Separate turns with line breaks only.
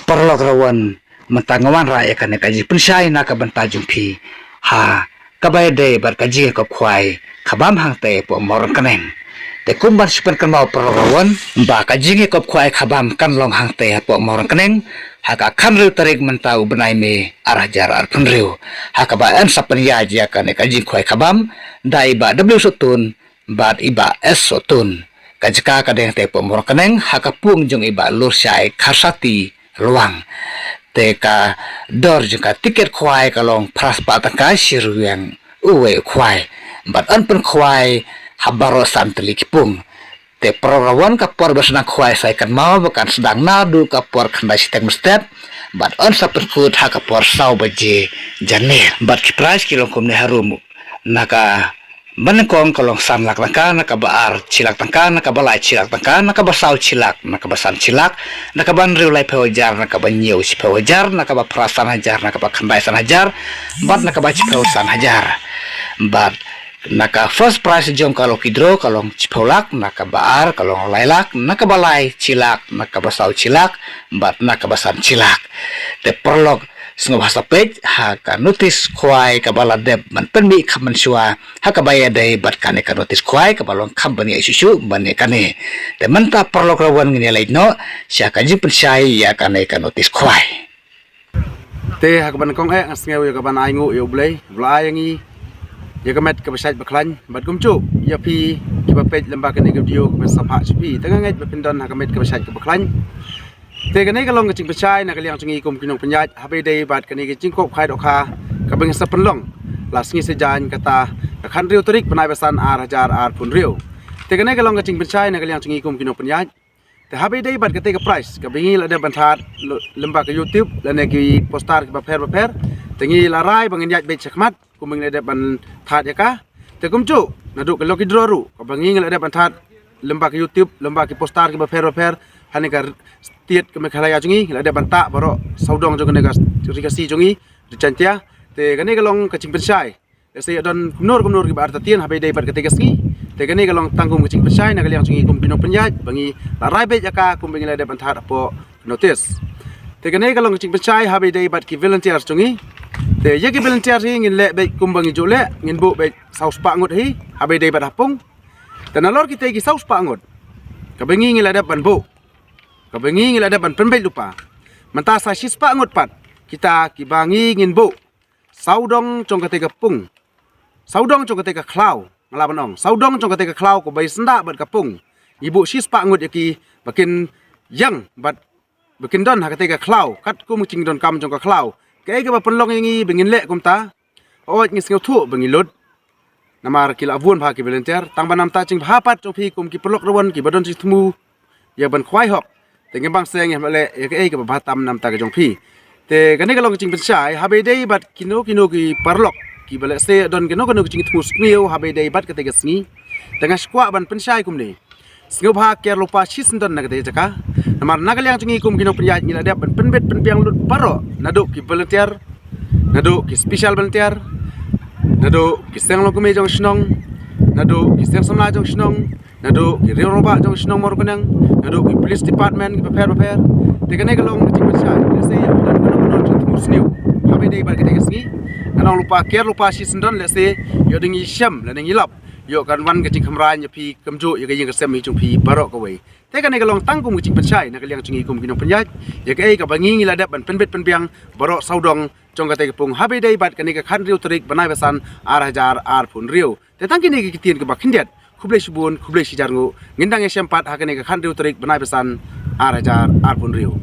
perlok rawan mentangawan raya kan kaji pensai nak bentajung pi ha kabai de bar kaji ko khwai khabam hang te po mor kaneng te kumban sipan kan mau perlok rawan ba kaji ko khwai khabam kan long hang te po mor kaneng ha ka kan ru tarik mentau benai me arah jar ar punriu ha ka ba an sapan ya ja kan kaji khwai khabam dai ba w sutun ba iba s sutun kajka kadeng te po mor kaneng ha ka pung jong iba lur sai khasati luang teka dor jengka tiket khwai kalong pras patangka siruyang uwe khwai bat an pen khwai habaro santli kipung te prorawan ka por basna khwai sai kan mau bakan sedang nadu ka por khandai sitek mestet bat an sapen kut ha ka por sau baje janir bat price kilong kumne harum naka Menengkong kalong sam lak tangka naka baar cilak tangka naka balai cilak tangka naka basau cilak naka basan cilak naka ban riu lai pewajar naka ban nyiu si pewajar naka ba perasan hajar naka ba khandai san hajar bat naka ba cipeu san hajar bat naka first price jom kalau kidro kalong cipeulak naka baar kalong lailak naka balai cilak naka basau cilak bat naka basan cilak te perlok Sungguh bahasa page haka notis khwai ka bala deb man penmi khaman shua haka baya dai bat kane ka notis khwai ka balong company isusu bane kane te manta perlok rawan ngini lai no sia ka jipun sai ya kane ka notis khwai
te haka ban kong ngasngeu ya ka ban aingu yo blai blai yangi ya ka met ka besait baklan bat kumcu ya pi ki ba page lamba kane video ka sapha chipi tanga ngai ba pindon haka met ka besait ka baklan te kan ni kalong kecing percaya nak kalian cungi kum kinong penyat habai day bat kan ni kecing kop khai dokha kabeng sapenlong lasngi sejan kata kan riu terik penai besan ar hajar ar pun riu te kan ni kalong kecing percaya nak kalian cungi kum kinong penyat te habai day bat kate ka price kabingi ada bantat lembak ke YouTube dan ki postar ke paper tengi larai bangin yat bet sekmat kumeng ada bantat ya ka te kumcu naduk ke loki droru kabingi ada bantat lembak ke YouTube lembak ke postar ke paper hanya kar tiet ke mekhalaya jungi ada bantak baru saudong jong kena rikasi jungi dicantia te kani kalong kecing pensai se don kumnur ki bar tatien habai dai bar ketegas ni te kani kalong tanggung kecing pensai nak kalian jungi kum pinong penyat bangi larai bet jaka kum bangi ada bantat apo notice te kani kalong kecing pensai habai dai bar ki volunteer jungi te ye ki volunteer hi ngin le bet kum bangi jole ngin bu bet saus pa ngut hi habai dai bar hapung tanalor kita ki saus pa ngut kabengi ngil ada ban bu kabengi ngil ada ban penbet lupa mentah sa sispa ngut pat kita kibangi ngin bu saudong cong kate kapung saudong cong kate ka klau ngalaban ong saudong cong kate ka klau ko bai senda bat kapung ibu sispa ngut yaki bakin yang bat bakin don ha kate ka klau kat ku mungcing don kam cong ka klau ke ga ba penlong ngi bengin le kumta ot ngi singau thu bengi lut namar kila avun bha ki volunteer tang banam ta ching bhapat cong phi kum ki pelok rawan ki badon chithmu ya ban khwai hok tengen bang seng ya male ya ke ba bhatam nam ta ka jong phi te kani kalong ching pensai habai dai bat kino ki parlok ki bale se don kino ching thus miu habai dai bat kate gasngi tengah skwa ban pensai kum ni sngeu bha ker lupa sis don na kate jaka namar nagalyang ching kum kino penyat ni ada ban penbet penpiang lut paro naduk ki volunteer naduk ki special volunteer naduk ki seng lo kume jong snong naduk ki seng samla jong snong naduk ki rio roba jong snong mor kunang naduk ki police department ki prepare te kani kalong ching pensai se ya musniu habai dai bar kate gasngi anong lupa ker lupa si sendon le se yo dingi syam la dingi lap yo kan wan kecing khamran ya pi kamju ya ga sem mi chung pi barok ko wei te kan kalong tangkum kecing pensai nak liang cungi kum kinong penyat ya ga ka bangi ngila dap ban penbet penbiang barok saudong chong kate kapung habai dai bat kan ka khan riu tarik banai basan ar hajar ar pun riu te tangki ni ki tien ka bakhindiat khublei subun khublei sijarngu ngindang ya sempat ha kan ka khan riu tarik banai basan ar hajar ar pun riu